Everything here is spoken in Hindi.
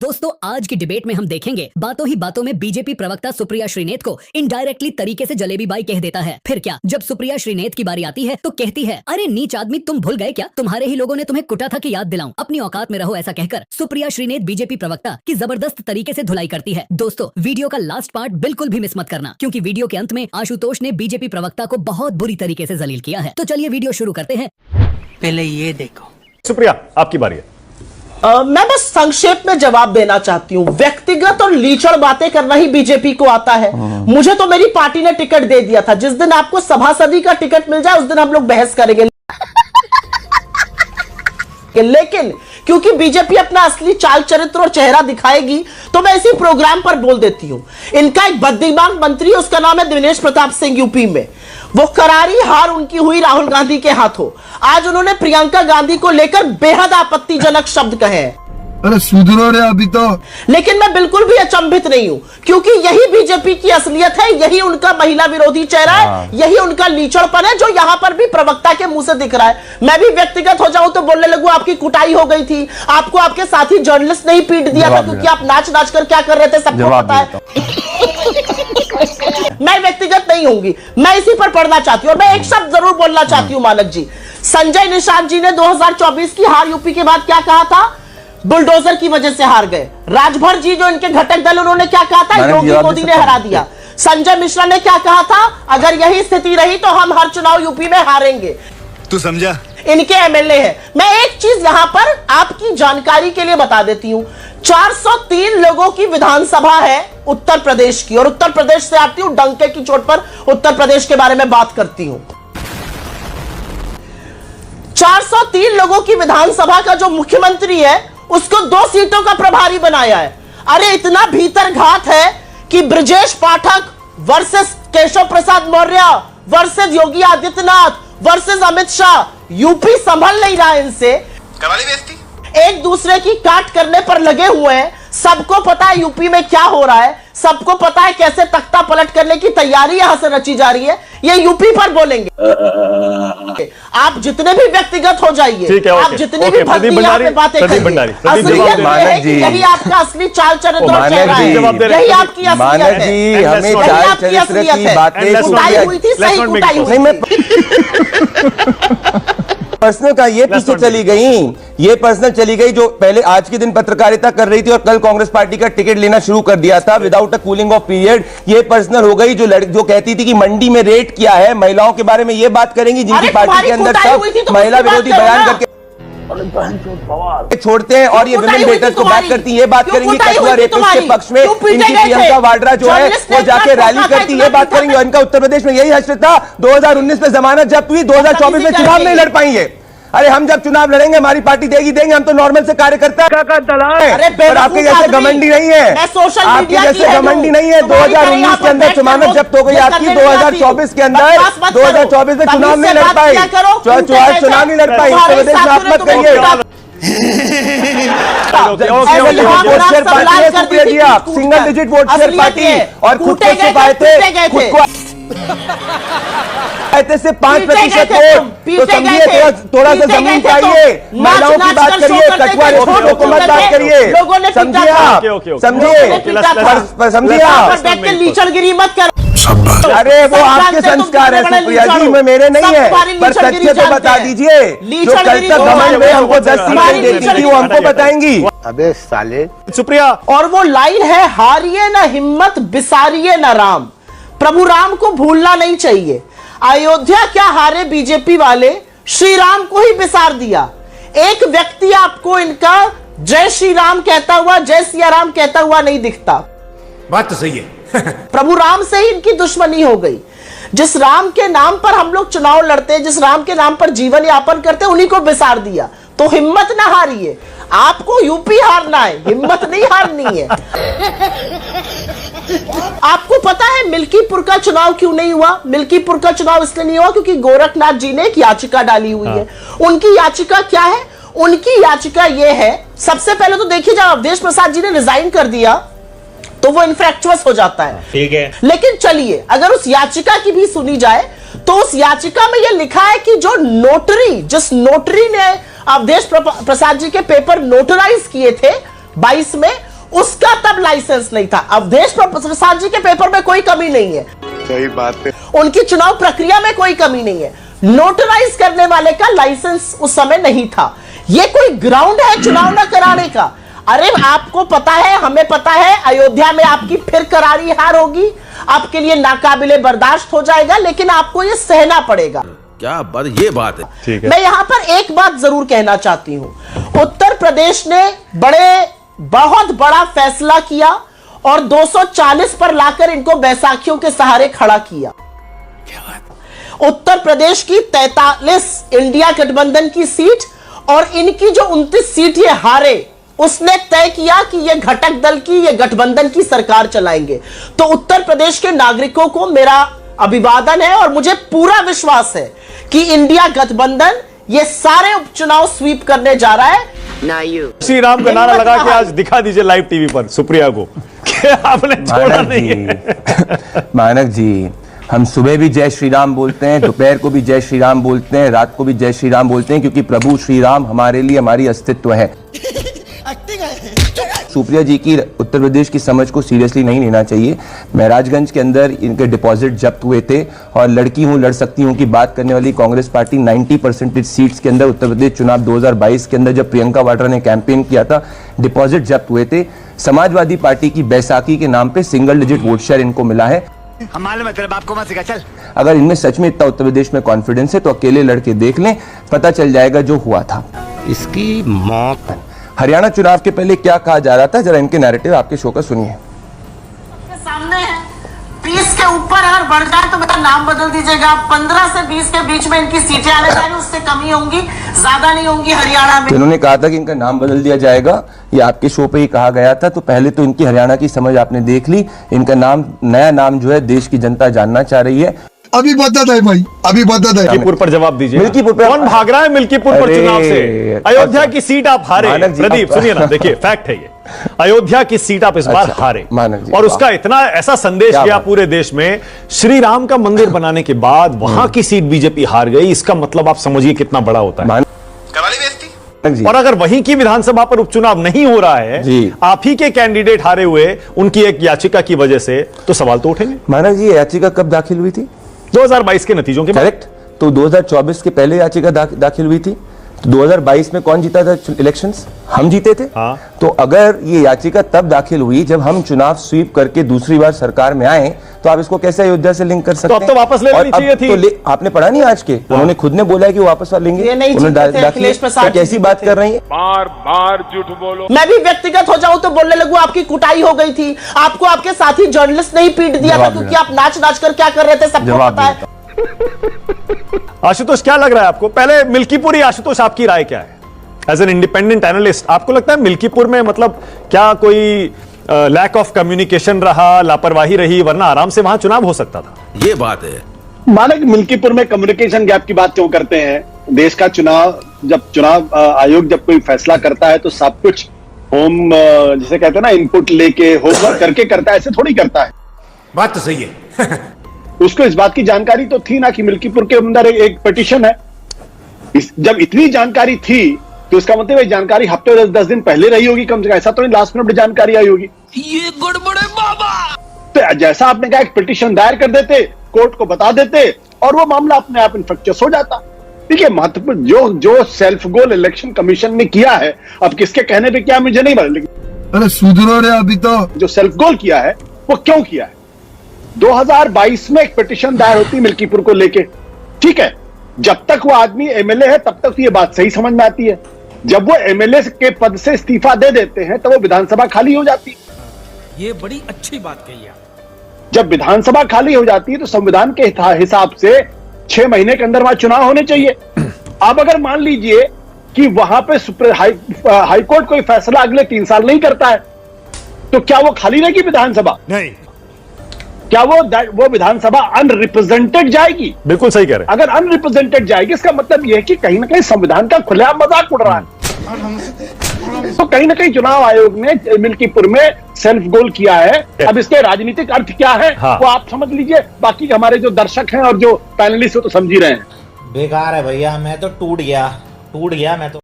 दोस्तों आज की डिबेट में हम देखेंगे बातों ही बातों में बीजेपी प्रवक्ता सुप्रिया श्रीनेत को इनडायरेक्टली तरीके से जलेबी बाई कह देता है। फिर क्या, जब सुप्रिया श्रीनेत की बारी आती है तो कहती है, अरे नीच आदमी तुम भूल गए क्या, तुम्हारे ही लोगों ने तुम्हें कुटा था कि याद दिलाऊं, अपनी औकात में रहो। ऐसा कहकर सुप्रिया श्रीनेत बीजेपी प्रवक्ता की जबरदस्त तरीके से धुलाई करती है। दोस्तों वीडियो का लास्ट पार्ट बिल्कुल भी मिस मत करना, क्योंकि वीडियो के अंत में आशुतोष ने बीजेपी प्रवक्ता को बहुत बुरी तरीके से जलील किया है। तो चलिए वीडियो शुरू करते हैं। पहले ये देखो। सुप्रिया आपकी बारी है। मैं बस संक्षेप में जवाब देना चाहती हूं। व्यक्तिगत और लीचड़ बातें करना ही बीजेपी को आता है। मुझे तो मेरी पार्टी ने टिकट दे दिया था। जिस दिन आपको सभासदी का टिकट मिल जाए उस दिन हम लोग बहस करेंगे। लेकिन क्योंकि बीजेपी अपना असली चाल चरित्र और चेहरा दिखाएगी तो मैं इसी प्रोग्राम पर बोल देती हूं। इनका एक बद्दिमाग मंत्री है, उसका नाम है दिनेश प्रताप सिंह। यूपी में वो करारी हार उनकी हुई राहुल गांधी के हाथों। आज उन्होंने प्रियंका गांधी को लेकर बेहद आपत्तिजनक शब्द कहे हैं। अरे सुधरो रे अभी तो। लेकिन मैं बिल्कुल भी अचंभित नहीं हूं, क्योंकि यही बीजेपी की असलियत है, यही उनका महिला विरोधी चेहरा है, यही उनका लीचड़पन है जो यहां पर भी प्रवक्ता के मुंह से दिख रहा है। मैं भी व्यक्तिगत हो जाऊं तो बोलने लगूं आपकी कुटाई हो गई थी, आपको आपके साथी जर्नलिस्ट नहीं पीट दिया था क्योंकि आप नाच नाच कर क्या कर रहे थे सबको पता है। मैं व्यक्तिगत नहीं होंगी, मैं इसी पर पढ़ना चाहती हूं। और मैं एक शब्द जरूर बोलना चाहती हूं मानक जी। संजय निशांत जी ने 2024 की हार यूपी के बाद क्या कहा था? बुलडोजर की वजह से हार गए। राजभर जी जो इनके घटक दल, उन्होंने क्या कहा था? योगी मोदी ने हरा दिया। संजय मिश्रा ने क्या कहा था? अगर यही स्थिति रही तो हम हर चुनाव यूपी में हारेंगे। तू समझा? इनके एमएलए हैं। मैं एक चीज यहां पर आपकी जानकारी के लिए बता देती हूं। 403 लोगों की विधानसभा है उत्तर प्रदेश की, और उत्तर प्रदेश से आती हूं, डंके की चोट पर उत्तर प्रदेश के बारे में बात करती हूं। 403 लोगों की विधानसभा का जो मुख्यमंत्री है उसको 2 सीटों का प्रभारी बनाया है। अरे इतना भीतर घात है कि Brajesh Pathak versus Keshav Prasad Maurya versus Yogi Adityanath versus Amit Shah, UP संभल नहीं रहा इनसे। कवाली बेइज्जती। एक दूसरे की काट करने पर लगे हुए हैं। सबको पता है यूपी में क्या हो रहा है, सबको पता है कैसे तख्ता पलट करने की तैयारी यहां से रची जा रही है। ये यूपी पर बोलेंगे। आप जितने भी व्यक्तिगत हो जाइए, आप जितने भी भक्ति यहाँ पे बातें करिए, असलियत है कि यही आपका असली चाल चरित्र और चेहरा है, यही आपकी असलियत है, यही आपकी असलियत है। कुटाई हुई थी, सही कुटाई हुई थी। पर्सनल का ये पीछे चली गई, ये पर्सनल चली गई जो पहले आज के दिन पत्रकारिता कर रही थी और कल कांग्रेस पार्टी का टिकट लेना शुरू कर दिया था without a cooling of period. ये पर्सनल हो गई जो कहती थी कि मंडी में रेट किया है, महिलाओं के बारे में ये बात करेंगी जिनकी पार्टी के अंदर सब महिला विरोधी बयान करके छोड़ते हैं और ये विमेन डेटर्स को बात करती है। ये बात करेंगी कठुआ रेपिस्ट के पक्ष में इनकी प्रियंका वाड्रा जो है वो जाके रैली करती है, ये बात करेंगे। और इनका उत्तर प्रदेश में यही हश्र था। 2019 में जमानत जब्त हुई, 2024 में चुनाव नहीं लड़ पाएंगे। अरे हम जब चुनाव लड़ेंगे हमारी पार्टी देगी, हम तो नॉर्मल से कार्यकर्ता है, पर आपके जैसे घमंडी नहीं है, आपके जैसे घमंडी नहीं है। 2019 के अंदर जमानत जब्त हो गई आपकी, 2024 के अंदर 2024 में चुनाव नहीं लड़ पाई, चुनाव नहीं लड़ पाई। उत्तर प्रदेश में आप मत करिए। Single digit vote share party और खुद को छुपाए थे, खुद को से 5% वोट। तो समझिए, थोड़ा सा जमीन चाहिए, महिलाओं की बात करिए, कठुआ रेपिस्टों को मत बात करिए। समझिए आप, समझिए आप, लीचड़गिरी मत कर। अरे वो आपके संस्कार है सुप्रिया जी, में मेरे नहीं है, पर सच्चे तो बता दीजिए। जो कल तक घमंड में हमको 10 सीटें देती थी वो हमको बताएंगी। अबे साले। सुप्रिया, और वो लाइन है, हारिए ना हिम्मत, बिसारिए ना राम। प्रभु राम को भूलना नहीं चाहिए। अयोध्या क्या हारे बीजेपी वाले, श्री राम को ही बिसार दिया। एक व्यक्ति आपको इनका जय श्री राम कहता हुआ, जय सिया राम कहता हुआ नहीं दिखता। बात तो सही है। प्रभु राम से ही इनकी दुश्मनी हो गई। जिस राम के नाम पर हम लोग चुनाव लड़ते हैं, जिस राम के नाम पर जीवन यापन करते हैं, उन्हीं को बिसार दिया। तो हिम्मत ना हारिए, आपको यूपी हारना है, हिम्मत नहीं हारनी है। आपको पता है मिल्कीपुर का चुनाव क्यों नहीं हुआ? मिल्कीपुर का चुनाव इसलिए नहीं हुआ क्योंकि गोरखनाथ जी ने एक याचिका डाली हुई है। उनकी याचिका क्या है? उनकी याचिका यह है, सबसे पहले तो देखिए, जब अवधेश प्रसाद जी ने रिजाइन कर दिया तो वो इनफ्रैक्चुअस हो जाता है, ठीक है। लेकिन चलिए, अगर उस याचिका की भी सुनी जाए तो उस याचिका में यह लिखा है कि जो नोटरी, जिस नोटरी ने अवधेश प्रसाद जी के पेपर नोटराइज किए थे 22 में, उसका तब लाइसेंस नहीं था। अवधेश प्रसाद जी के पेपर में कोई कमी नहीं है, सही बात है। उनकी चुनाव प्रक्रिया में कोई कमी नहीं है, नोटराइज करने वाले का लाइसेंस उस समय नहीं था। यह कोई ग्राउंड है चुनाव न कराने का? अरे आपको पता है, हमें पता है, अयोध्या में आपकी फिर करारी हार होगी, आपके लिए नाकाबिले बर्दाश्त हो जाएगा, लेकिन आपको यह सहना पड़ेगा। क्या बात, ये बात है। ठीक है। मैं यहां पर एक बात जरूर कहना चाहती हूं, उत्तर प्रदेश ने बहुत बड़ा फैसला किया और 240 पर लाकर इनको बैसाखियों के सहारे खड़ा किया। उत्तर प्रदेश की 43 इंडिया गठबंधन की सीट और इनकी जो 29 सीट ये हारे, उसने तय किया कि ये घटक दल की, ये गठबंधन की सरकार चलाएंगे। तो उत्तर प्रदेश के नागरिकों को मेरा अभिवादन है और मुझे पूरा विश्वास है कि इंडिया गठबंधन ये सारे उपचुनाव स्वीप करने जा रहा है। श्री राम का नारा लगा के आज दिखा दीजिए लाइव टीवी पर सुप्रिया को कि आपने छोड़ा नहीं है। मानक जी, हम सुबह भी जय श्री राम बोलते हैं, दोपहर को भी जय श्री राम बोलते हैं, रात को भी जय श्री राम बोलते हैं, क्योंकि प्रभु श्री राम हमारे लिए हमारी अस्तित्व है। सुप्रिया जी की उत्तर प्रदेश की समझ को सीरियसली नहीं लेना चाहिए। महराजगंज के अंदर इनके डिपॉजिट जब्त हुए थे और लड़की हूं लड़ सकती हूं की बात करने वाली कांग्रेस पार्टी 90% सीट्स के अंदर उत्तर प्रदेश चुनाव 2022 के अंदर जब प्रियंका वाड्रा ने कैंपेन किया था, डिपॉजिट जब्त हुए थे। समाजवादी पार्टी की बैसाखी के नाम पे सिंगल डिजिट वोट शेयर इनको मिला है। चल अगर इनमें सच में इतना उत्तर प्रदेश में कॉन्फिडेंस है तो अकेले लड़के देख लें, पता चल जाएगा जो हुआ था। इसकी मौत। हरियाणा चुनाव के पहले क्या कहा जा रहा था, जरा इनके नैरेटिव आपके शो का सुनिए। सामने है 20 के ऊपर अगर बढ़ जाए तो मेरा नाम बदल दीजिएगा। 15 से 20 के बीच में इनकी सीटें आने जा रही, उससे कमी होंगी, ज्यादा नहीं होंगी हरियाणा में। तो इन्होंने कहा था कि इनका नाम बदल दिया जाएगा, ये आपके शो पे ही कहा गया था। तो पहले तो इनकी हरियाणा की समझ आपने देख ली, इनका नाम, नया नाम जो है देश की जनता जानना चाह रही है। अभी बता दे भाई, अभी बता दे। मिल्कीपुर पर जवाब दीजिए। मिल्कीपुर पर कौन भाग रहा है मिल्कीपुर पर चुनाव से? अयोध्या की सीट आप हारे। प्रदीप सुनिए ना, देखिए फैक्ट है ये, अयोध्या की सीट आप इस बार हारे और उसका इतना ऐसा संदेश गया पूरे देश में, श्री राम का मंदिर बनाने के बाद वहां की सीट बीजेपी हार गई। इसका मतलब आप समझिए कितना बड़ा होता है। और अगर वहीं की विधानसभा पर उपचुनाव नहीं हो रहा है, आप ही के कैंडिडेट हारे हुए उनकी एक याचिका की वजह से, तो सवाल तो उठेंगे। मानक जी, याचिका कब दाखिल हुई थी? 2022 के नतीजों के करेक्ट। तो 2024 के पहले याचिका दाखिल हुई थी। तो 2022 में कौन जीता था इलेक्शंस? हम जीते थे। हाँ। तो अगर ये याचिका तब दाखिल हुई जब हम चुनाव स्वीप करके दूसरी बार सरकार में आए, तो आप इसको कैसे अयोध्या से लिंक कर सकते हैं? तो अब तो वापस ले लेनी चाहिए थी। तो आपने पढ़ा नहीं आज के? उन्होंने खुद ने बोला है कि वो वापस लेंगे। कैसी बात कर रही है? बार बार झूठ बोलो। मैं भी व्यक्तिगत हो जाऊं तो बोलने लगूं आपकी कुटाई हो गई थी, आपको आपके साथी जर्नलिस्ट नहीं पीट दिया था क्योंकि आप नाच नाच कर क्या कर रहे थे सबको पता है। आशुतोष, क्या लग रहा है आपको? पहले मिल्कीपुरी, आशुतोष आपकी राय क्या है एज एन इंडिपेंडेंट एनालिस्ट? आपको लगता है मिल्कीपुर में मतलब क्या कोई लैक ऑफ कम्युनिकेशन रहा, लापरवाही रही, वरना आराम से वहां चुनाव हो सकता था? ये बात है। मानक मिल्कीपुर में कम्युनिकेशन गैप की बात क्यों करते हैं? देश का चुनाव, जब चुनाव आयोग जब कोई फैसला करता है तो सब कुछ होम, जिसे कहते हैं ना, इनपुट लेके होमवर्क करके करता है, ऐसे थोड़ी करता है। बात तो सही है। उसको इस बात की जानकारी तो थी ना कि मिल्कीपुर के अंदर एक पिटीशन है। जब इतनी जानकारी थी तो इसका मतलब ये जानकारी हफ्ते 10 दिन पहले रही होगी कम से कम, ऐसा तो नहीं लास्ट मिनट जानकारी आई होगी। ये गड़बड़े बाबा। तो जैसा आपने कहा, एक पिटीशन दायर कर देते, कोर्ट को बता देते और वो मामला अपने आप इन्फेक्चस हो जाता। देखिए, महत्वपूर्ण जो सेल्फ गोल इलेक्शन कमीशन ने किया है, अब किसके कहने पे क्या मुझे नहीं पता, लेकिन अरे सुधरो रे अभी तो। जो सेल्फ गोल किया है वो क्यों किया है? 2022 में एक पिटीशन दायर होती मिल्कीपुर को लेके, ठीक है, जब तक वो आदमी एमएलए है तब तक ये बात सही समझ में आती है। जब वो एमएलए के पद से इस्तीफा दे देते हैं तो वो विधानसभा खाली हो जाती है। ये बड़ी अच्छी बात कही आप। जब विधानसभा खाली हो जाती है तो संविधान के हिसाब से 6 महीने के अंदर वहां चुनाव होने चाहिए। अब अगर मान लीजिए कि वहां पे हाईकोर्ट कोई फैसला अगले 3 साल नहीं करता है, तो क्या वो खाली रहेगी विधानसभा? नहीं। क्या वो विधानसभा अनरिप्रेजेंटेड जाएगी? बिल्कुल सही कह रहे हैं। अगर अनरिप्रेजेंटेड जाएगी, इसका मतलब यह है कि कहीं ना कहीं संविधान का खुलेआम मजाक उड़ रहा है। तो कहीं ना कहीं चुनाव आयोग ने मिल्कीपुर में सेल्फ गोल किया है। अब इसके राजनीतिक अर्थ क्या है, हाँ। वो आप समझ लीजिए, बाकी हमारे जो दर्शक हैं और जो पैनलिस्ट हो तो समझ ही रहे हैं। बेकार है भैया, मैं तो टूट गया मैं तो।